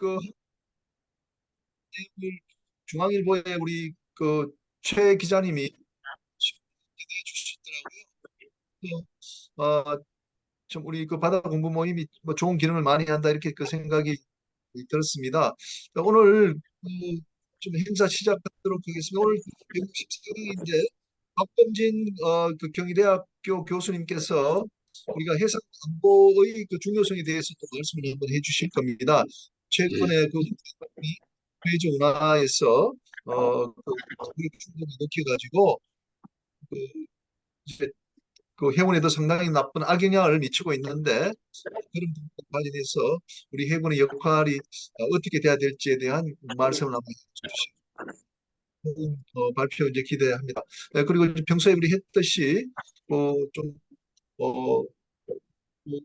그 내용을 중앙일보에 우리 최 기자님이 소개해 주시더라고요. 좀 우리 바다 공부 모임이 뭐 좋은 기능을 많이 한다 이렇게 생각이 들었습니다. 오늘 좀 행사 시작하도록 하겠습니다. 오늘 164강인데 박범진 경희대학교 교수님께서 우리가 해상 안보의 중요성에 대해서 또 말씀을 한번 해주실 겁니다. 최근에 외교 운하에서 우리 충분히 느껴가지고 그 이제 해군에도 상당히 나쁜 악영향을 미치고 있는데 그런 부분과 관련해서 우리 해군의 역할이 어떻게 돼야 될지에 대한 말씀을 한번 해주시고 발표 이제 기대합니다. 그리고 이제 평소에 우리 했듯이 좀 어, 뭐,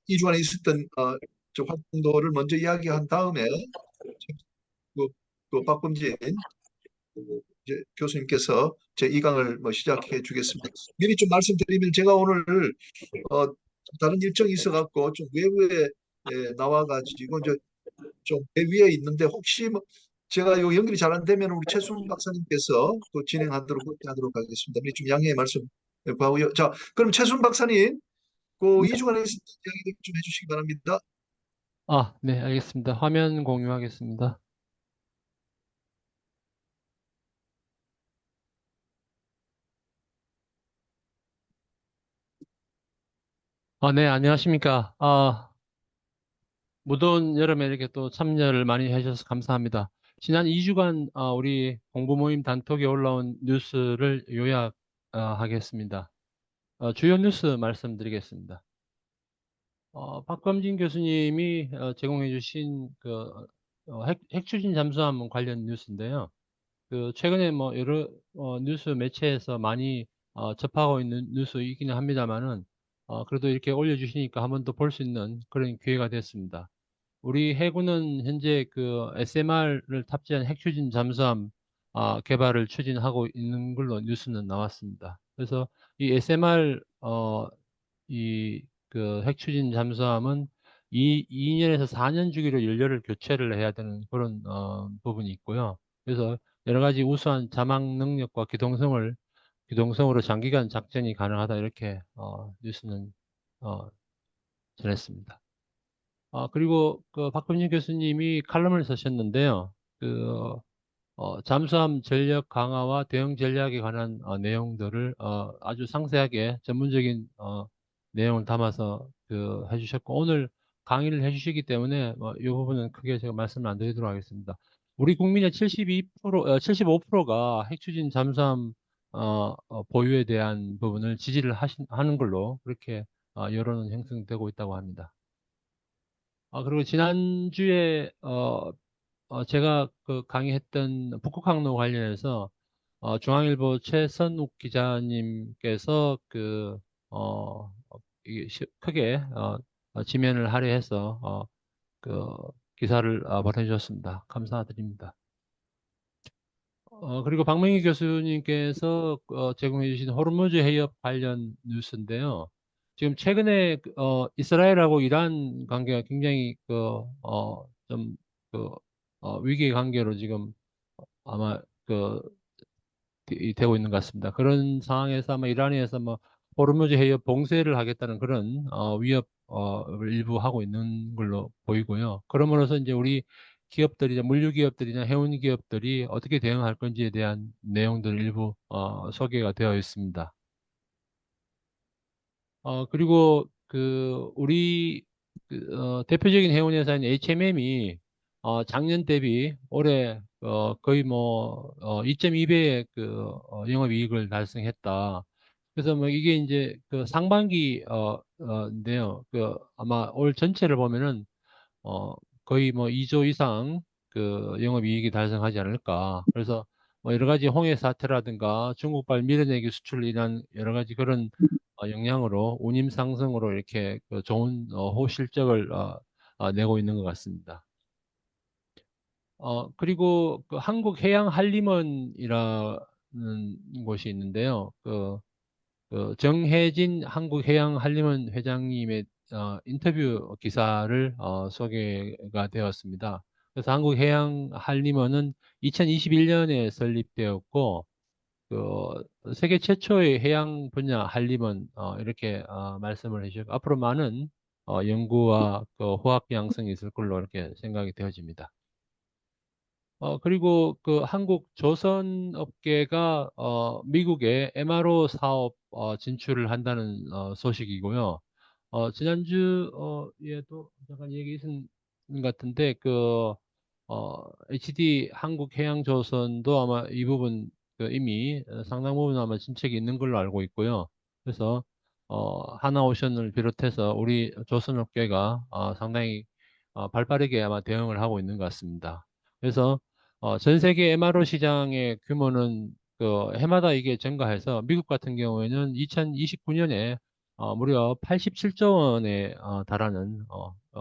2주간에 있었던 저 활동도를 먼저 이야기한 다음에 그, 박범진 이제 교수님께서 제 2강을 뭐 시작해 주겠습니다. 미리 좀 말씀드리면 제가 오늘 어, 다른 일정이 있어갖고 좀 외부에 나와가지고 이제 좀 배 위에 있는데 혹시 뭐 제가 요 연결이 잘 안 되면 우리 최순 박사님께서 또 진행하도록 그렇게 하도록 하겠습니다. 미리 좀 양해의 말씀 구하고요. 자, 그럼 최순 박사님, 네. 2주간에 있었던 이야기 좀 해주시기 바랍니다. 네, 알겠습니다. 화면 공유하겠습니다. 네, 안녕하십니까. 무더운 여름에 이렇게 또 참여를 많이 해주셔서 감사합니다. 지난 2주간 우리 공부 모임 단톡에 올라온 뉴스를 요약하겠습니다. 주요 뉴스 말씀드리겠습니다. 박범진 교수님이 제공해 주신 핵추진 잠수함 관련 뉴스인데요. 최근에 뭐 여러 뉴스 매체에서 많이 접하고 있는 뉴스이기는 합니다만은 그래도 이렇게 올려주시니까 한 번 더 볼 수 있는 그런 기회가 됐습니다. 우리 해군은 현재 SMR을 탑재한 핵추진 잠수함 개발을 추진하고 있는 걸로 뉴스는 나왔습니다. 그래서 이 SMR 이 핵추진 잠수함은 2년에서 4년 주기로 연료를 교체를 해야 되는 그런 부분이 있고요. 그래서 여러 가지 우수한 자막 능력과 기동성으로 장기간 작전이 가능하다 이렇게 뉴스는 어, 전했습니다. 그리고 박금진 교수님이 칼럼을 쓰셨는데요. 잠수함 전력 강화와 대응 전략에 관한 내용들을 아주 상세하게 전문적인 내용을 담아서 해주셨고 오늘 강의를 해주시기 때문에 이 부분은 크게 제가 말씀을 안 드리도록 하겠습니다. 우리 국민의 75%가 핵추진 잠수함 보유에 대한 부분을 지지를 하는 걸로 그렇게 여론은 형성되고 있다고 합니다. 그리고 지난주에 제가 강의했던 북극항로 관련해서 중앙일보 최선욱 기자님께서 크게 지면을 할애해서 그 기사를 보내주셨습니다. 감사드립니다. 그리고 박명희 교수님께서 제공해 주신 호르무즈 해협 관련 뉴스인데요. 지금 최근에 이스라엘하고 이란 관계가 굉장히 좀 위기 관계로 지금 아마 되고 있는 것 같습니다. 그런 상황에서 아마 이란에서 뭐 호르무즈 해협 봉쇄를 하겠다는 그런 위협을 일부 하고 있는 걸로 보이고요. 그러므로서 이제 우리 기업들이나 물류 기업들이나 해운 기업들이 어떻게 대응할 건지에 대한 내용들 일부 소개가 되어 있습니다. 그리고 우리 대표적인 해운 회사인 HMM이 작년 대비 올해 거의 뭐 2.2배의 영업이익을 달성했다. 그래서 뭐 이게 이제 상반기 인데요. 아마 올 전체를 보면은 어, 거의 뭐 2조 이상 영업이익이 달성하지 않을까. 그래서 뭐 여러 가지 홍해 사태라든가 중국발 밀어내기 수출로 인한 여러 가지 그런 영향으로 운임 상승으로 이렇게 좋은 호실적을 내고 있는 것 같습니다. 그리고 한국해양한림원이라는 곳이 있는데요. 정혜진 한국해양한림원 회장님의 인터뷰 기사를 소개가 되었습니다. 그래서 한국해양한림원은 2021년에 설립되었고, 세계 최초의 해양 분야 한림원, 이렇게 말씀을 해주셨고, 앞으로 많은 연구와 그 호학 양성이 있을 걸로 이렇게 생각이 되어집니다. 그리고 그 한국 조선업계가 미국의 MRO 사업 진출을 한다는 소식이고요. 지난주에도 잠깐 얘기 있은 것 같은데 HD 한국해양조선도 아마 이 부분 이미 상당 부분 아마 진척이 있는 걸로 알고 있고요. 그래서 하나오션을 비롯해서 우리 조선업계가 상당히 발빠르게 아마 대응을 하고 있는 것 같습니다. 그래서 전 세계 MRO 시장의 규모는 해마다 이게 증가해서 미국 같은 경우에는 2029년에 무려 87조 원에 달하는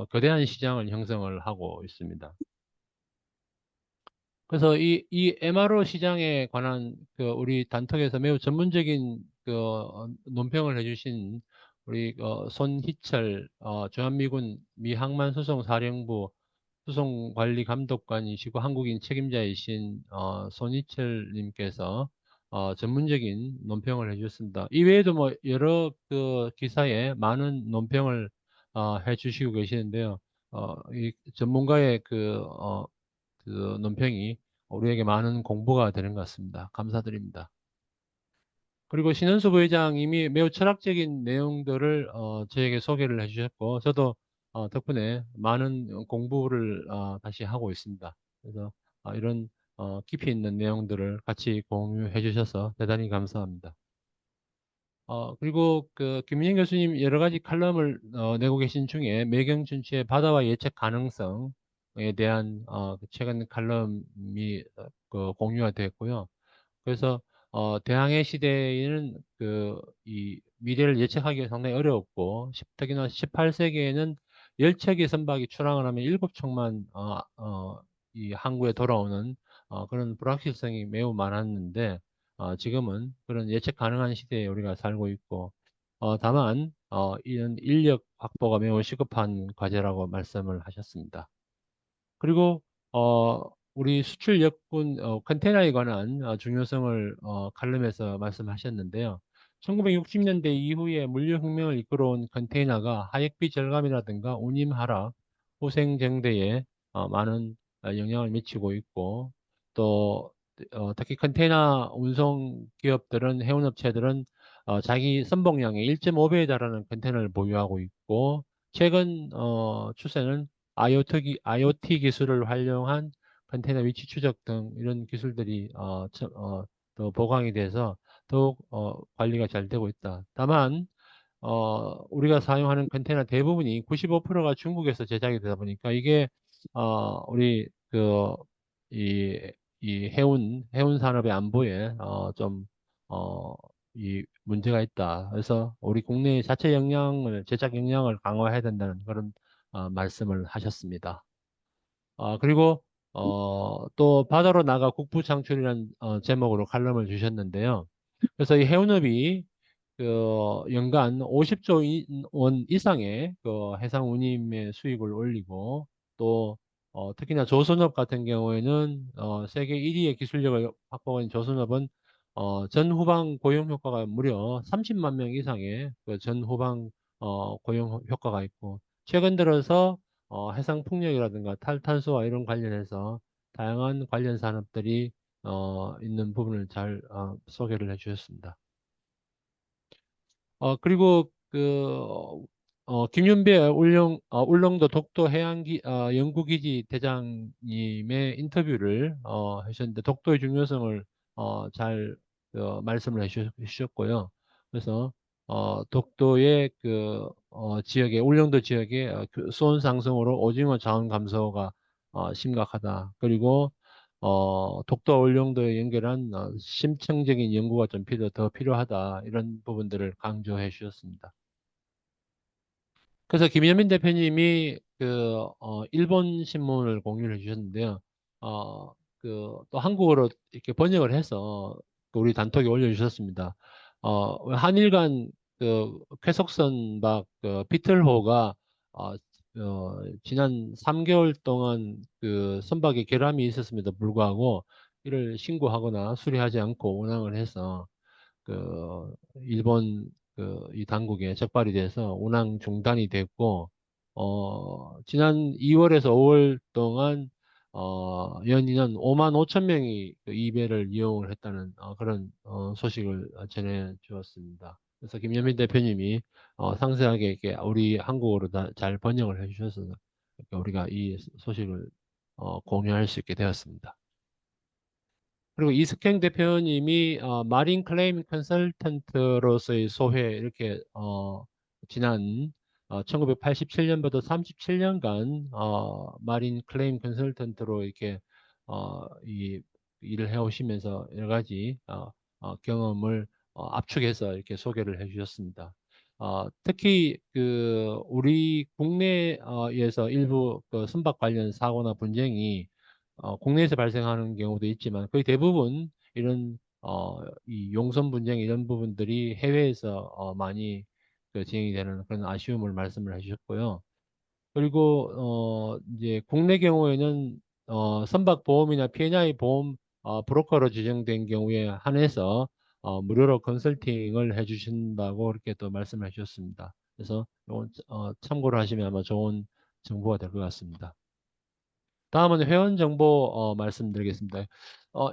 거대한 시장을 형성을 하고 있습니다. 그래서 이 MRO 시장에 관한 우리 단톡에서 매우 전문적인 논평을 해주신 우리 손희철 주한미군 미항만수송사령부 수송관리감독관이시고 한국인 책임자이신 손희철 님께서 전문적인 논평을 해주셨습니다. 이외에도 뭐 여러 기사에 많은 논평을 해주시고 계시는데요. 이 전문가의 논평이 우리에게 많은 공부가 되는 것 같습니다. 감사드립니다. 그리고 신현수 부회장님이 매우 철학적인 내용들을 저에게 소개를 해주셨고, 저도 덕분에 많은 공부를 다시 하고 있습니다. 그래서 이런 깊이 있는 내용들을 같이 공유해 주셔서 대단히 감사합니다. 그리고 김민영 교수님 여러 가지 칼럼을 내고 계신 중에 매경준치의 바다와 예측 가능성에 대한 최근 칼럼이 공유가 되었고요. 그래서 대항해 시대에는 이 미래를 예측하기가 상당히 어려웠고, 특히나 18세기에는 10척의 선박이 출항을 하면 7척만 이 항구에 돌아오는 그런 불확실성이 매우 많았는데, 지금은 그런 예측 가능한 시대에 우리가 살고 있고, 다만 이런 인력 확보가 매우 시급한 과제라고 말씀을 하셨습니다. 그리고 우리 수출 역분 컨테이너에 관한 중요성을 칼럼에서 말씀하셨는데요. 1960년대 이후에 물류혁명을 이끌어온 컨테이너가 하역비 절감이라든가 운임 하락, 후생정대에 많은 영향을 미치고 있고, 또 특히 컨테이너 운송 기업들은 해운업체들은 자기 선봉량의 1.5배에 달하는 컨테이너를 보유하고 있고, 최근 추세는 IoT 기술을 활용한 컨테이너 위치 추적 등 이런 기술들이 더 보강이 돼서 더욱 관리가 잘 되고 있다. 다만 우리가 사용하는 컨테이너 대부분이 95%가 중국에서 제작이 되다 보니까 이게 우리 이, 이 해운 산업의 안보에 이 문제가 있다. 그래서 우리 국내 자체 제작 역량을 강화해야 된다는 그런 말씀을 하셨습니다. 그리고 또 바다로 나가 국부 창출이라는 제목으로 칼럼을 주셨는데요. 그래서 이 해운업이 연간 50조 원 이상의 해상 운임의 수익을 올리고, 또 특히나 조선업 같은 경우에는 세계 1위의 기술력을 확보한 조선업은 전후방 고용 효과가 무려 30만 명 이상의 전후방 고용 효과가 있고, 최근 들어서 해상 풍력이라든가 탈탄소와 이런 관련해서 다양한 관련 산업들이 있는 부분을 잘 소개를 해 주셨습니다. 그리고 김윤배 울릉도 독도 해양기 연구기지 대장님의 인터뷰를 하셨는데, 독도의 중요성을 잘 말씀을 해주셨고요. 그래서 독도의 지역의 울릉도 지역의 수온 상승으로 오징어 자원 감소가 심각하다. 그리고 독도와 울릉도에 연결한 심층적인 연구가 좀 더 필요하다. 이런 부분들을 강조해 주셨습니다. 그래서 김현민 대표님이 일본 신문을 공유해 주셨는데요. 또 한국어로 이렇게 번역을 해서 우리 단톡에 올려주셨습니다. 한일 간 쾌속선박 비틀호가 지난 3개월 동안 그 선박에 결함이 있었음에도 불구하고 이를 신고하거나 수리하지 않고 운항을 해서 그 일본 그 이 당국에 적발이 돼서 운항 중단이 됐고, 지난 2월에서 5월 동안 연인은 5만 5천 명이 이 배를 이용을 했다는 그런 소식을 전해 주었습니다. 그래서 김현민 대표님이 상세하게 이렇게 우리 한국어로 다 잘 번역을 해주셔서 이렇게 우리가 이 소식을 공유할 수 있게 되었습니다. 그리고 이석행 대표님이 마린 클레임 컨설턴트로서의 소회 이렇게 지난 1987년부터 37년간 마린 클레임 컨설턴트로 이렇게 이 일을 해오시면서 여러 가지 경험을 압축해서 이렇게 소개를 해주셨습니다. 특히 그 우리 국내에서 일부 그 선박 관련 사고나 분쟁이 국내에서 발생하는 경우도 있지만 거의 대부분 이런 이 용선 분쟁 이런 부분들이 해외에서 많이 그 진행이 되는 그런 아쉬움을 말씀을 해주셨고요. 그리고 이제 국내 경우에는 선박 보험이나 P&I 보험 브로커로 지정된 경우에 한해서 무료로 컨설팅을 해주신다고 이렇게 또 말씀해 주셨습니다. 그래서 이건 참고를 하시면 아마 좋은 정보가 될 것 같습니다. 다음은 회원 정보 말씀드리겠습니다.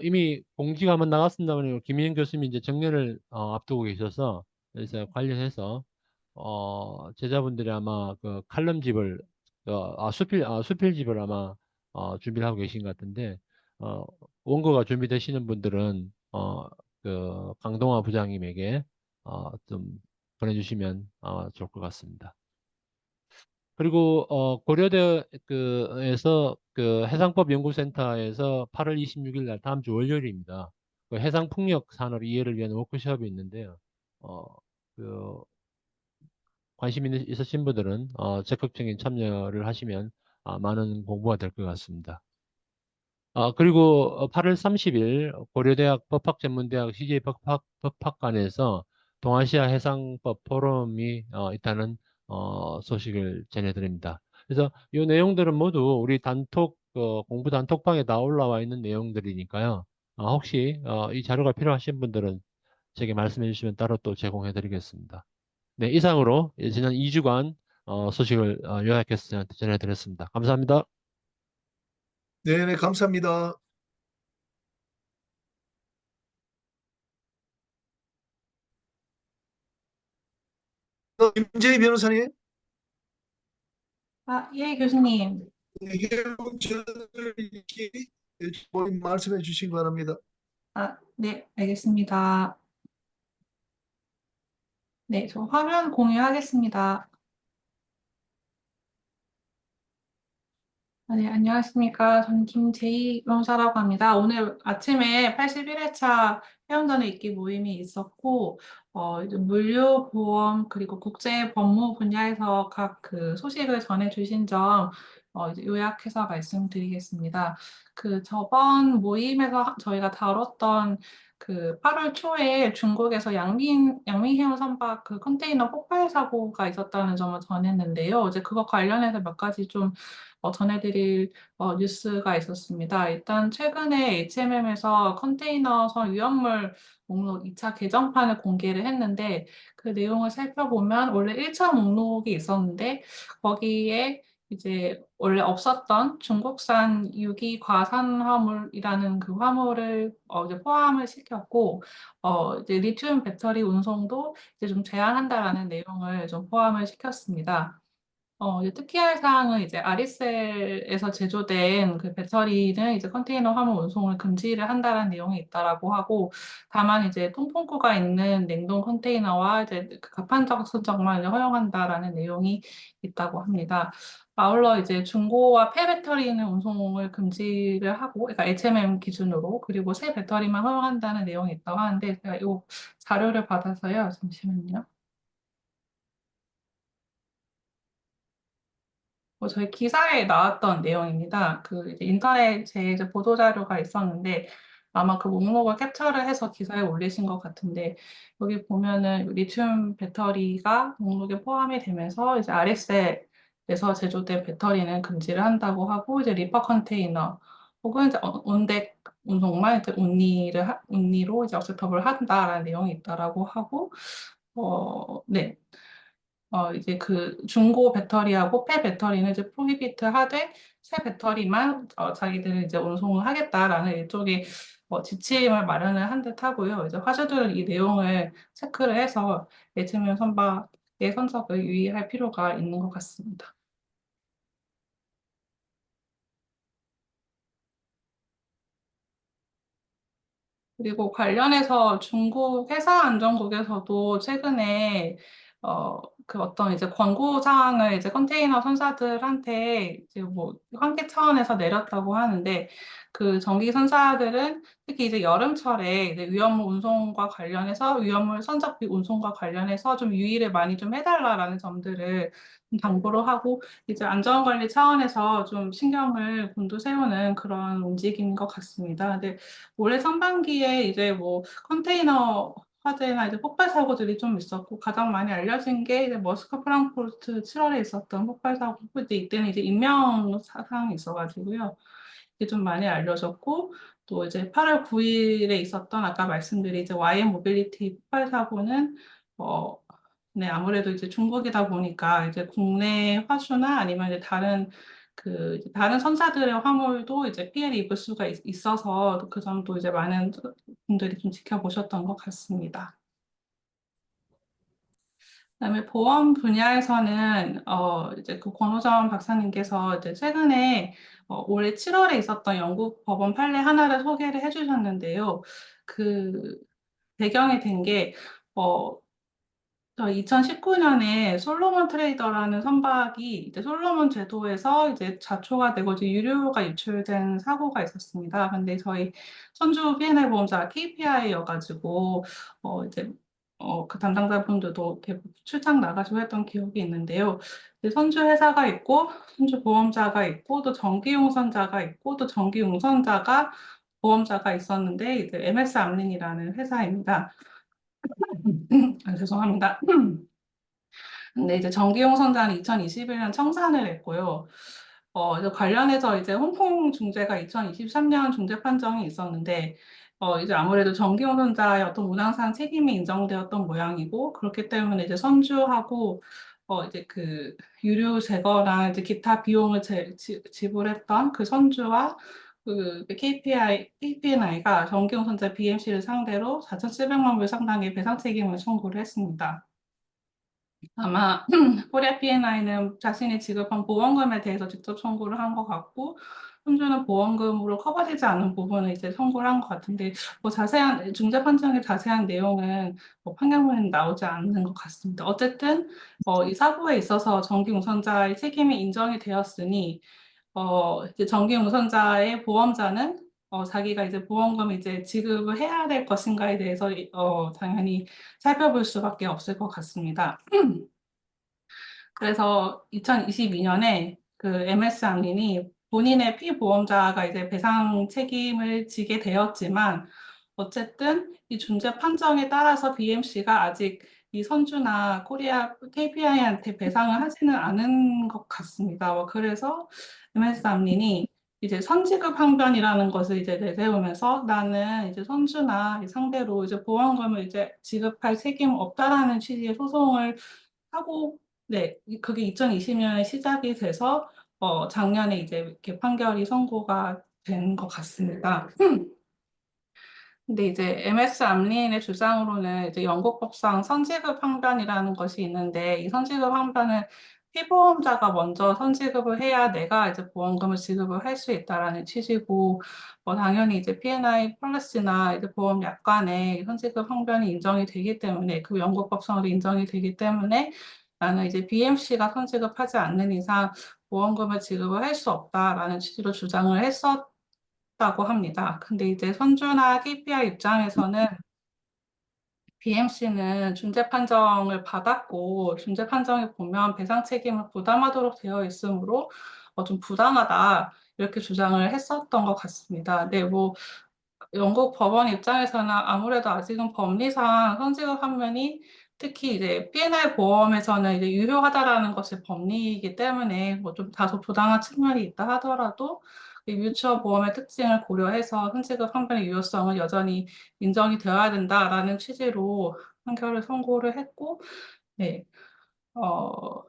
이미 공지가 한번 나갔습니다만 김희영 교수님이 이제 정년을 앞두고 계셔서 그래서 관련해서 제자분들이 아마 그 칼럼집을 수필집을 아마 준비를 하고 계신 것 같은데 어, 원고가 준비되시는 분들은 그 강동화 부장님에게 좀 보내주시면 좋을 것 같습니다. 그리고 고려대 그에서 그 해상법 연구센터에서 8월 26일 날 다음 주 월요일입니다. 그 해상 풍력 산업 이해를 위한 워크숍이 있는데요. 어, 그 관심 있으신 분들은 적극적인 참여를 하시면 많은 공부가 될 것 같습니다. 그리고 8월 30일 고려대학 법학전문대학 CJ 법학관에서 동아시아 해상법 포럼이 있다는 소식을 전해드립니다. 그래서 이 내용들은 모두 우리 단톡 공부 단톡방에 다 올라와 있는 내용들이니까요. 혹시 이 자료가 필요하신 분들은 제게 말씀해 주시면 따로 또 제공해 드리겠습니다. 네, 이상으로 지난 2주간 소식을 요약해서 전해드렸습니다. 감사합니다. 네, 감사합니다. 김재희 변호사님, 예, 교수님. 해운전을 이렇게 말씀해 주시기 바랍니다. 네, 알겠습니다. 네, 저 화면 공유하겠습니다. 네, 안녕하십니까. 저는 김제희 변호사라고 합니다. 오늘 아침에 81회차 회원전의 읽기 모임이 있었고, 이제 물류보험 그리고 국제법무 분야에서 각 그 소식을 전해주신 점, 이제 요약해서 말씀드리겠습니다. 그 저번 모임에서 저희가 다뤘던 그 8월 초에 중국에서 양민해운 선박 그 컨테이너 폭발 사고가 있었다는 점을 전했는데요. 이제 그거 관련해서 몇 가지 좀 전해드릴 뉴스가 있었습니다. 일단 최근에 HMM에서 컨테이너선 위험물 목록 2차 개정판을 공개를 했는데 그 내용을 살펴보면 원래 1차 목록이 있었는데 거기에 이제 원래 없었던 중국산 유기 과산 화물이라는 그 화물을 이제 포함을 시켰고 이제 리튬 배터리 운송도 이제 좀 제한한다라는 내용을 좀 포함을 시켰습니다. 이제 특히할 사항은 이제 아리셀에서 제조된 그 배터리는 이제 컨테이너 화물 운송을 금지를 한다는 내용이 있다라고 하고, 다만 이제 통풍구가 있는 냉동 컨테이너와 이제 그 가판적 선적만 이제 허용한다라는 내용이 있다고 합니다. 아울러 이제 중고와 폐배터리는 운송을 금지를 하고, 그러니까 HMM 기준으로, 그리고 새 배터리만 허용한다는 내용이 있다고 하는데, 제가 이 자료를 받아서요. 잠시만요. 저희 기사에 나왔던 내용입니다. 그 이제 인터넷에 이제 보도 자료가 있었는데 아마 그 목록을 캡처를 해서 기사에 올리신 것 같은데 여기 보면은 리튬 배터리가 목록에 포함이 되면서 이제 RSL 제조된 배터리는 금지를 한다고 하고, 이제 리퍼 컨테이너 혹은 이제 온덱 운송만 이제 온리로 이제 억셉터블 한다라는 내용이 있다라고 하고, 네. 이제 그 중고 배터리하고 폐 배터리는 이제 프로히비트 하되 새 배터리만 자기들은 이제 운송을 하겠다라는 일종의 지침을 마련을 한 듯 하고요. 이제 화주들은 이 내용을 체크를 해서 예체면 선박의 선적을 유의할 필요가 있는 것 같습니다. 그리고 관련해서 중국 회사안전국에서도 최근에 그 어떤 이제 권고 사항을 이제 컨테이너 선사들한테 이제 뭐 환기 차원에서 내렸다고 하는데 그 전기 선사들은 특히 이제 여름철에 이제 위험물 운송과 관련해서 위험물 선적비 운송과 관련해서 좀 유의를 많이 좀 해달라라는 점들을 좀 당부를 하고 이제 안전관리 차원에서 좀 신경을 곤두세우는 그런 움직임인 것 같습니다. 근데 올해 상반기에 이제 뭐 컨테이너 화재나 이제 폭발 사고들이 좀 있었고 가장 많이 알려진 게 이제 머스크 프랑크푸르트 7월에 있었던 폭발 사고고 이제 이때는 이제 인명 사상이 있어가지고요. 이게 좀 많이 알려졌고 또 이제 8월 9일에 있었던 아까 말씀드린 이제 YM 모빌리티 폭발 사고는 어 네, 아무래도 이제 중국이다 보니까 이제 국내 화수나 아니면 이제 다른 선사들의 화물도 이제 피해를 입을 수가 있어서 그 점도 이제 많은 분들이 좀 지켜보셨던 것 같습니다. 그다음에 보험 분야에서는 이제 그 권호정 박사님께서 이제 최근에 올해 7월에 있었던 영국 법원 판례 하나를 소개를 해주셨는데요. 그 배경이 된 게 2019년에 솔로몬 트레이더라는 선박이 이제 솔로몬 제도에서 이제 자초가 되고 이제 유료가 유출된 사고가 있었습니다. 근데 저희 선주 B&I 보험사 KPI여가지고 이제 그 담당자분들도 이렇게 출장 나가시고 했던 기억이 있는데요. 이제 선주 회사가 있고 선주 보험자가 있고 또 정기 용선자가 있고 또 정기 용선자가 보험자가 있었는데 이제 MS 암린이라는 회사입니다. 죄송합니다. 근데 이제 정기용 선장은 2021년 청산을 했고요. 이제 관련해서 이제 홍콩 중재가 2023년 중재 판정이 있었는데, 이제 아무래도 정기용 선자의 어떤 문항상 책임이 인정되었던 모양이고, 그렇기 때문에 이제 선주하고, 이제 그 유류 제거나 이제 기타 비용을 지불했던 그 선주와 그 KPNI가 정기용 선자 BMC를 상대로 4,700만 불 상당의 배상 책임을 청구를 했습니다. 아마 코리아 P&I는 자신이 지급한 보험금에 대해서 직접 청구를 한 것 같고, 손주는 보험금으로 커버되지 않은 부분을 이제 청구를 한 것 같은데, 뭐 자세한 중재 판정의 자세한 내용은 뭐 판결문에 나오지 않는 것 같습니다. 어쨌든 이 사고에 있어서 정기 운선자의 책임이 인정이 되었으니, 이제 정기 운선자의 보험자는 자기가 이제 보험금을 이제 지급을 해야 될 것인가에 대해서 당연히 살펴볼 수밖에 없을 것 같습니다. 그래서 2022년에 그 MS 암린이 본인의 피보험자가 이제 배상 책임을 지게 되었지만 어쨌든 이 중재 판정에 따라서 BMC가 아직 이 선주나 코리아 KPI한테 배상을 하지는 않은 것 같습니다. 그래서 MS 암린이 이제 선지급 항변이라는 것을 이제 내세우면서 나는 이제 선주나 상대로 이제 보험금을 이제 지급할 책임 없다라는 취지의 소송을 하고 네, 그게 2020년에 시작이 돼서 작년에 이제 이렇게 판결이 선고가 된 것 같습니다. 근데 이제 MS 암린의 주장으로는 이제 영국 법상 선지급 항변이라는 것이 있는데 이 선지급 항변은 피보험자가 먼저 선지급을 해야 내가 이제 보험금을 지급을 할 수 있다라는 취지고 당연히 이제 P&I 폴리시나 이제 보험 약관에 선지급 항변이 인정이 되기 때문에 그 영국 법상으로 인정이 되기 때문에 나는 이제 BMC가 선지급하지 않는 이상 보험금을 지급을 할 수 없다라는 취지로 주장을 했었다고 합니다. 근데 이제 선주나 KPI 입장에서는 BMC는 중재 판정을 받았고 중재 판정에 보면 배상 책임을 부담하도록 되어 있으므로 좀 부당하다 이렇게 주장을 했었던 것 같습니다. 네, 뭐 영국 법원 입장에서는 아무래도 아직은 법리상 선지급 항변이 특히 이제 P&R 보험에서는 이제 유효하다라는 것이 법리이기 때문에 뭐 좀 다소 부당한 측면이 있다 하더라도 이 뮤추얼 보험의 특징을 고려해서 현지급 환급의 유효성은 여전히 인정이 되어야 된다라는 취지로 판결을 선고를 했고, 네, 어,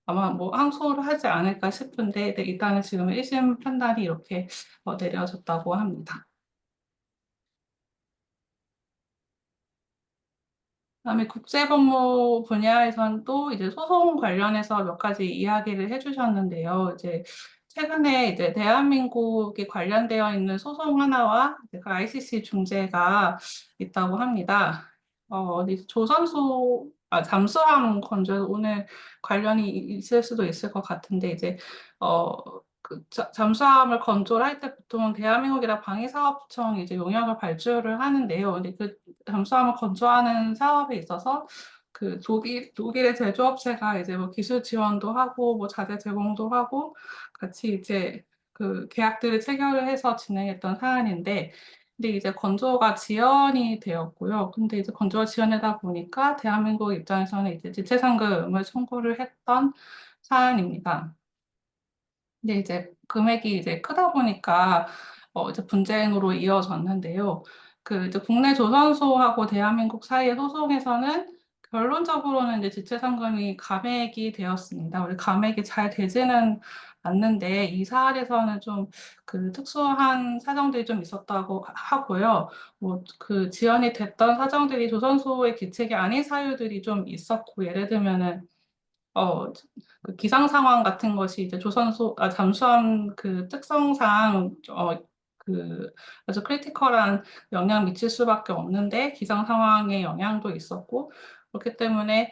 아마 뭐 항소를 하지 않을까 싶은데, 네, 일단은 지금 1심 판단이 이렇게 내려졌다고 합니다. 그다음에 국제법무 분야에선 또 이제 소송 관련해서 몇 가지 이야기를 해주셨는데요. 이제 최근에 이제 대한민국이 관련되어 있는 소송 하나와 이제 그 ICC 중재가 있다고 합니다. 이제 잠수함 건조 오늘 관련이 있을 수도 있을 것 같은데 이제 잠수함을 건조할 때 보통 대한민국이랑 방위사업청이 이제 용역을 발주를 하는데요. 근데 그 잠수함을 건조하는 사업에 있어서 그 독일의 제조업체가 이제 뭐 기술 지원도 하고 뭐 자재 제공도 하고 같이 이제 그 계약들을 체결을 해서 진행했던 사안인데 근데 이제 건조가 지연이 되었고요. 근데 이제 건조가 지연되다 보니까 대한민국 입장에서는 이제 지체상금을 청구를 했던 사안입니다. 근데 이제 금액이 이제 크다 보니까 이제 분쟁으로 이어졌는데요. 그 이제 국내 조선소하고 대한민국 사이의 소송에서는 결론적으로는 이제 지체상금이 감액이 되었습니다. 우리 감액이 잘 되지는 않는데 이 사안에서는 좀 그 특수한 사정들이 좀 있었다고 하고요. 뭐 그 지연이 됐던 사정들이 조선소의 기책이 아닌 사유들이 좀 있었고 예를 들면은 어, 그 기상 상황 같은 것이 이제 잠수함 그 특성상, 그 아주 크리티컬한 영향 미칠 수밖에 없는데, 기상 상황의 영향도 있었고, 그렇기 때문에,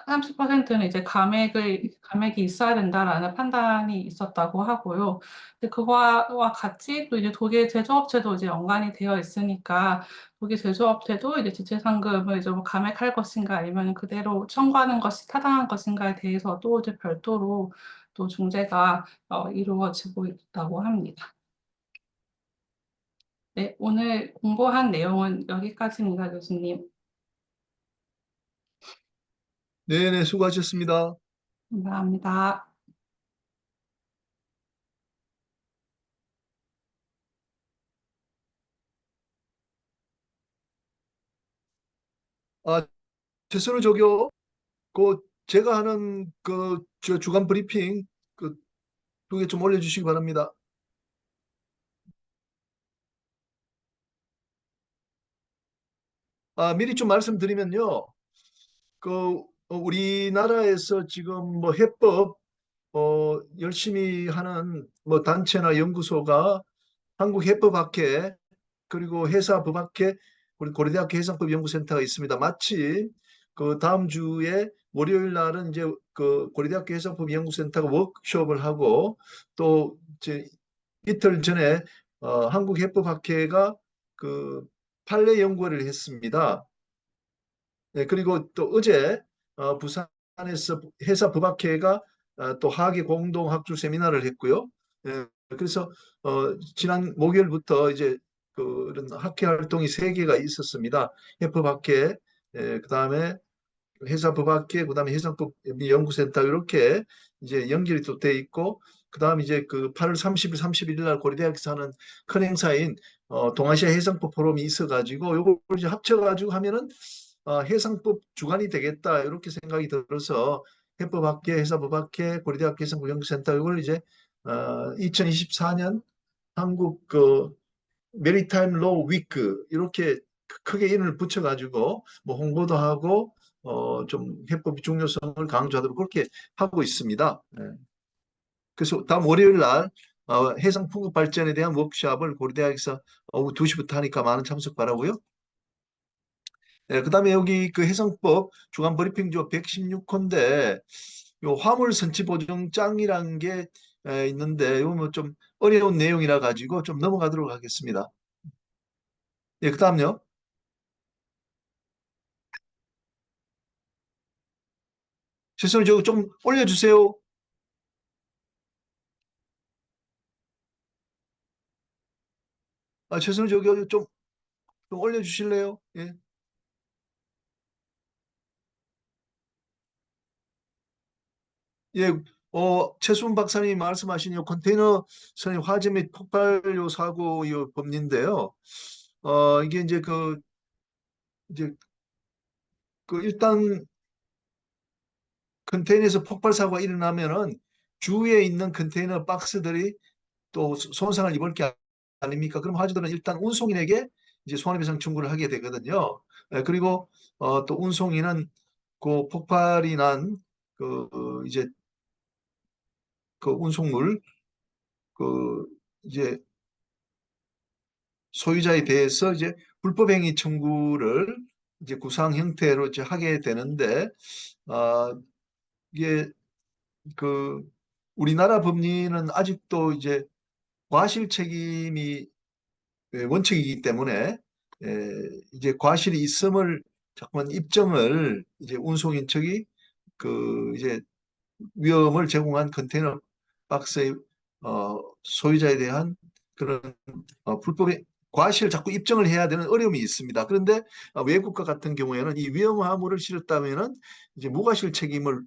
30%는 이제 감액이 있어야 된다라는 판단이 있었다고 하고요. 근데 그거와 같이 또 이제 독일 제조업체도 이제 연관이 되어 있으니까, 독일 제조업체도 이제 지체상금을 좀 감액할 것인가 아니면 그대로 청구하는 것이 타당한 것인가에 대해서도 이제 별도로 또 중재가 이루어지고 있다고 합니다. 네, 오늘 공부한 내용은 여기까지입니다, 교수님. 네네, 수고하셨습니다. 감사합니다. 아, 최선우 조교, 그 제가 하는 저 주간 브리핑 그 두 개 좀 올려주시기 바랍니다. 미리 좀 말씀드리면요. 우리나라에서 지금 뭐 해법 열심히 하는 뭐 단체나 연구소가 한국해법학회 그리고 해사법학회 우리 고려대학교 해상법연구센터가 있습니다. 마침 그 다음 주에 월요일 날은 이제 그 고려대학교 해상법연구센터가 워크숍을 하고 또 이제 이틀 전에 한국해법학회가 그 판례 연구회를 했습니다. 네, 그리고 또 어제 부산에서 해사법학회가 또 학예 공동 학술 세미나를 했고요. 예, 그래서 지난 목요일부터 이제 그런 학회 활동이 세 개가 있었습니다. 해법학회, 그다음에 해사법학회, 그다음에 해상법 연구센터 이렇게 이제 연결이 또 돼 있고, 그다음 이제 그 8월 30일, 31일 날 고려대학에서 하는 큰 행사인 동아시아 해상법 포럼이 있어가지고 요걸 이제 합쳐가지고 하면은 해상법 주관이 되겠다 이렇게 생각이 들어서 해법학회, 해사법학회, 고려대학교 해상법연구센터 이걸 이제 2024년 한국 그 메리타임 로우 위크 이렇게 크게 이름을 붙여가지고 뭐 홍보도 하고 좀 해법의 중요성을 강조하도록 그렇게 하고 있습니다. 네. 그래서 다음 월요일 날 해상 풍력 발전에 대한 워크숍을 고려대학에서 오후 2시부터 하니까 많은 참석 바라고요. 네, 그다음에 여기 그 해상법 주간 브리핑조 116호인데 요 화물 선치 보증장이라는 게 있는데 이거 뭐 좀 어려운 내용이라 가지고 좀 넘어가도록 하겠습니다. 예, 그다음요. 실수는 저거 좀 올려주세요. 실수는 저기 좀 올려주실래요? 예. 예, 최수훈 박사님이 말씀하신 요 컨테이너 선의 화재 및 폭발요 사고 요 법리인데요. 이게 이제 일단 컨테이너에서 폭발 사고가 일어나면은 주위에 있는 컨테이너 박스들이 또 손상을 입을 게 아닙니까? 그럼 화주들은 일단 운송인에게 이제 손해배상 청구를 하게 되거든요. 그리고 또 운송인은 그 폭발이 난 이제 그 운송물 그 이제 소유자에 대해서 이제 불법행위 청구를 이제 구상 형태로 이제 하게 되는데, 이게 그 우리나라 법리는 아직도 이제 과실 책임이 원칙이기 때문에 이제 과실이 있음을 자꾸만 입증을 이제 운송인 측이 이제 위험을 제공한 컨테이너 박스의 소유자에 대한 그런 불법의 과실을 자꾸 입증을 해야 되는 어려움이 있습니다. 그런데 외국과 같은 경우에는 이 위험화물을 실었다면은 이제 무과실 책임을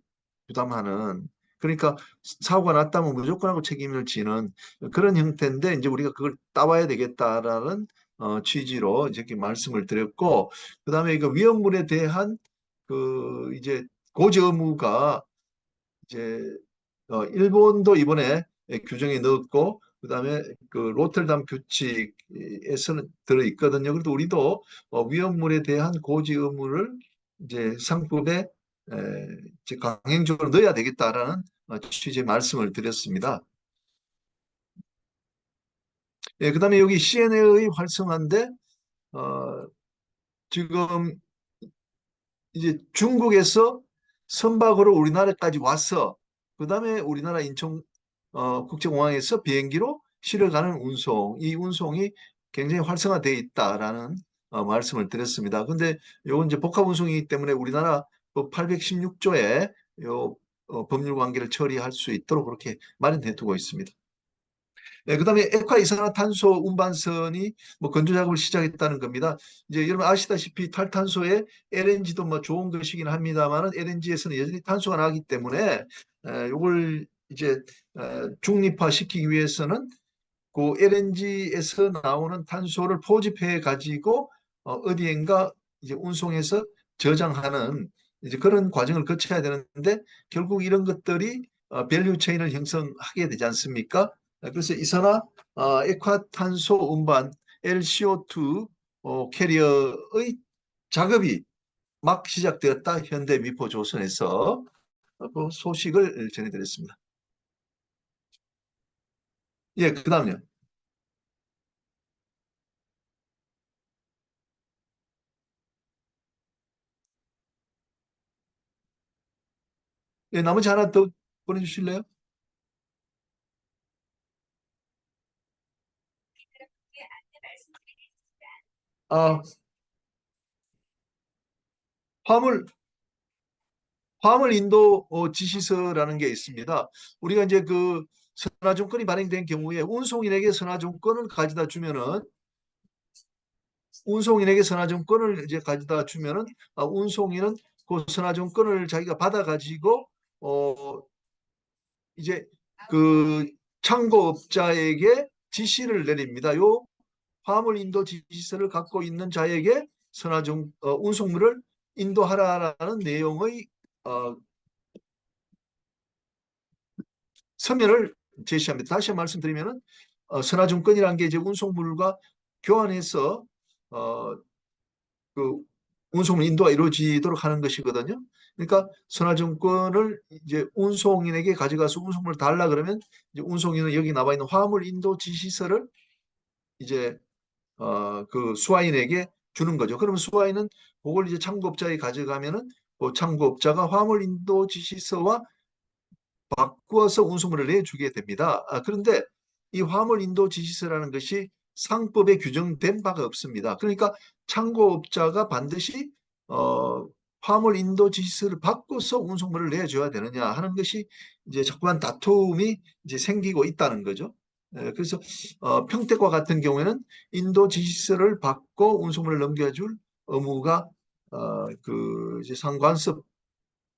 부담하는, 그러니까 사고가 났다면 무조건 하고 책임을 지는 그런 형태인데, 이제 우리가 그걸 따와야 되겠다라는 취지로 이렇게 말씀을 드렸고, 그다음에 이거 위험물에 대한 이제 고지 의무가 이제 일본도 이번에 규정에 넣었고, 그다음에 그 로텔담 규칙에서는 들어 있거든요. 그래도 우리도 위험물에 대한 고지 의무를 이제 상법에 이제 강행적으로 넣어야 되겠다라는 취지의 말씀을 드렸습니다. 예, 그다음에 여기 CNA의 활성화인데, 어, 지금 이제 중국에서 선박으로 우리나라까지 와서 그다음에 우리나라 인천 국제공항에서 비행기로 실어가는 운송, 이 운송이 굉장히 활성화되어 있다라는 말씀을 드렸습니다. 근데 요건 이제 복합 운송이기 때문에 우리나라 법 816조에 요 법률 관계를 처리할 수 있도록 그렇게 마련해 두고 있습니다. 네, 그다음에 액화 이산화탄소 운반선이 뭐 건조 작업을 시작했다는 겁니다. 이제 여러분 아시다시피 탈탄소에 LNG도 뭐 좋은 것이긴 합니다만은 LNG에서는 여전히 탄소가 나기 때문에 이걸 이제 중립화시키기 위해서는 그 LNG에서 나오는 탄소를 포집해 가지고 어디엔가 이제 운송해서 저장하는 이제 그런 과정을 거쳐야 되는데, 결국 이런 것들이 밸류 체인을 형성하게 되지 않습니까? 그래서 이산화 액화탄소 운반 LCO2 캐리어의 작업이 막 시작되었다. 현대 미포조선에서 그 소식을 전해드렸습니다. 예, 그다음요. 예, 나머지 하나 더 보내주실래요? 아, 화물 화물 인도 지시서라는 게 있습니다. 우리가 이제 그 선화증권이 발행된 경우에 운송인에게 선화증권을 가져다 주면은 운송인에게 선화증권을 이제 가져다 주면은 운송인은 그 선화증권을 자기가 받아 가지고 이제 그 창고업자에게 지시를 내립니다. 요 화물 인도 지시서를 갖고 있는 자에게 운송물을 인도하라라는 내용의 어, 서면을 제시합니다. 다시 말씀드리면은 선화증권이라는 게 이제 운송물과 교환해서 어, 그 운송물 인도가 이루어지도록 하는 것이거든요. 그러니까 선화증권을 이제 운송인에게 가져가서 운송물을 달라 그러면 이제 운송인은 여기 나와 있는 화물 인도 지시서를 이제 그 수화인에게 주는 거죠. 그러면 수화인은 그걸 이제 창고업자에 가져가면은 그 창고업자가 화물 인도 지시서와 바꾸어서 운송물을 내주게 됩니다. 그런데 이 화물 인도 지시서라는 것이 상법에 규정된 바가 없습니다. 그러니까 창고업자가 반드시 화물 인도 지시서를 바꿔서 운송물을 내줘야 되느냐 하는 것이 이제 자꾸만 다툼이 이제 생기고 있다는 거죠. 그래서 평택과 같은 경우에는 인도 지시서를 받고 운송물을 넘겨줄 의무가 그 이제 상관서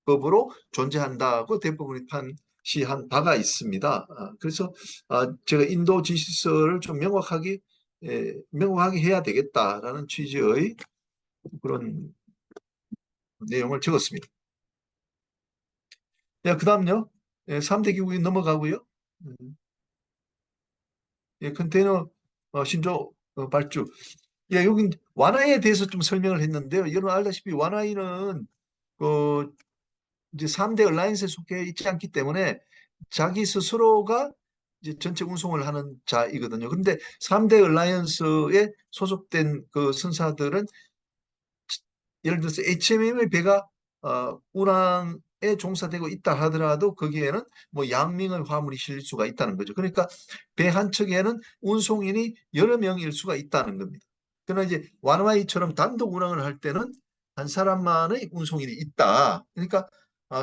법으로 존재한다고 대법원이 제시한 바가 있습니다. 그래서 제가 인도 지시서를 좀 명확하게 해야 되겠다라는 취지의 그런 내용을 적었습니다. 예, 그다음요. 3대 기국이 넘어가고요. 컨테이너 신조 발주. 예, 여기 완화에 대해서 좀 설명을 했는데요. 여러분 알다시피 완화이는 그 이제 3대 얼라이언스에 속해 있지 않기 때문에 자기 스스로가 이제 전체 운송을 하는 자이거든요. 그런데 3대 얼라이언스에 소속된 그 선사들은 예를 들어서 HMM의 배가 운항에 종사되고 있다 하더라도 거기에는 뭐 양명의 화물이 실릴 수가 있다는 거죠. 그러니까 배 한 척에는 운송인이 여러 명일 수가 있다는 겁니다. 그러나 이제 완화이처럼 단독 운항을 할 때는 한 사람만의 운송인이 있다. 그러니까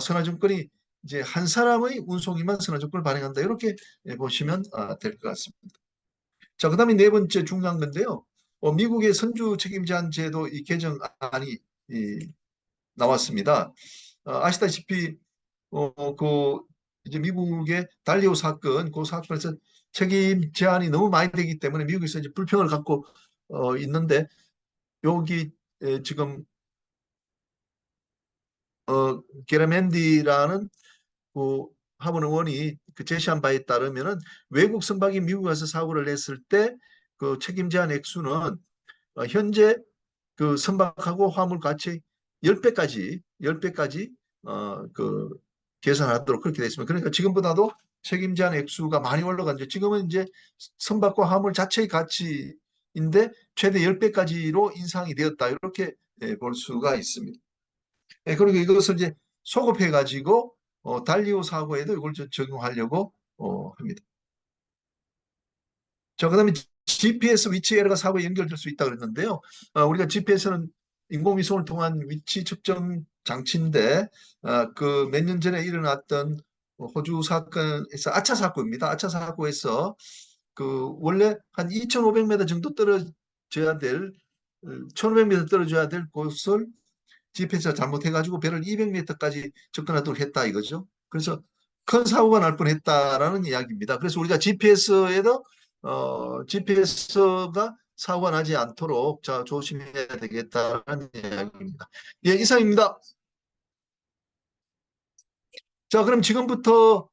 선화증권이 이제 한 사람의 운송인만 선화증권을 발행한다. 이렇게 보시면 될 것 같습니다. 자, 그다음에 네 번째 중요한 건데요. 미국의 선주 책임 제한 제도 이 개정안이 나왔습니다. 아시다시피 그 이제 미국의 달리오 사건, 그 사건에서 책임 제한이 너무 많이 되기 때문에 미국에서 이제 불평을 갖고 있는데 여기 지금 게라맨디라는 그 하원 의원이 그 제시한 바에 따르면은 외국 선박이 미국 가서 사고를 냈을 때 그 책임 제한 액수는 현재 그 선박하고 화물 가치 10배까지 그 계산하도록 그렇게 되어 있습니다. 그러니까 지금보다도 책임 제한 액수가 많이 올라간죠. 지금은 이제 선박과 화물 자체의 가치인데 최대 10배까지로 인상이 되었다. 이렇게 볼 수가 있습니다. 그리고 이것을 이제 소급해 가지고 달리오 사고에도 이걸 적용하려고 합니다. 자, 그다음에 GPS 위치 에러가 사고에 연결될 수 있다 그랬는데요. 우리가 GPS는 인공위성을 통한 위치 측정 장치인데 그 몇 년 전에 일어났던 호주 사건에서 아차 사고입니다. 아차 사고에서 그 원래 한 2,500m 정도 떨어져야 될 1,500m 떨어져야 될 곳을 GPS가 잘못해가지고 배를 200m까지 접근하도록 했다 이거죠. 그래서 큰 사고가 날 뻔했다라는 이야기입니다. 그래서 우리가 GPS에도 GPS가 사고가 나지 않도록 조심해야 되겠다는 이야기입니다. 예, 이상입니다. 자, 그럼 지금부터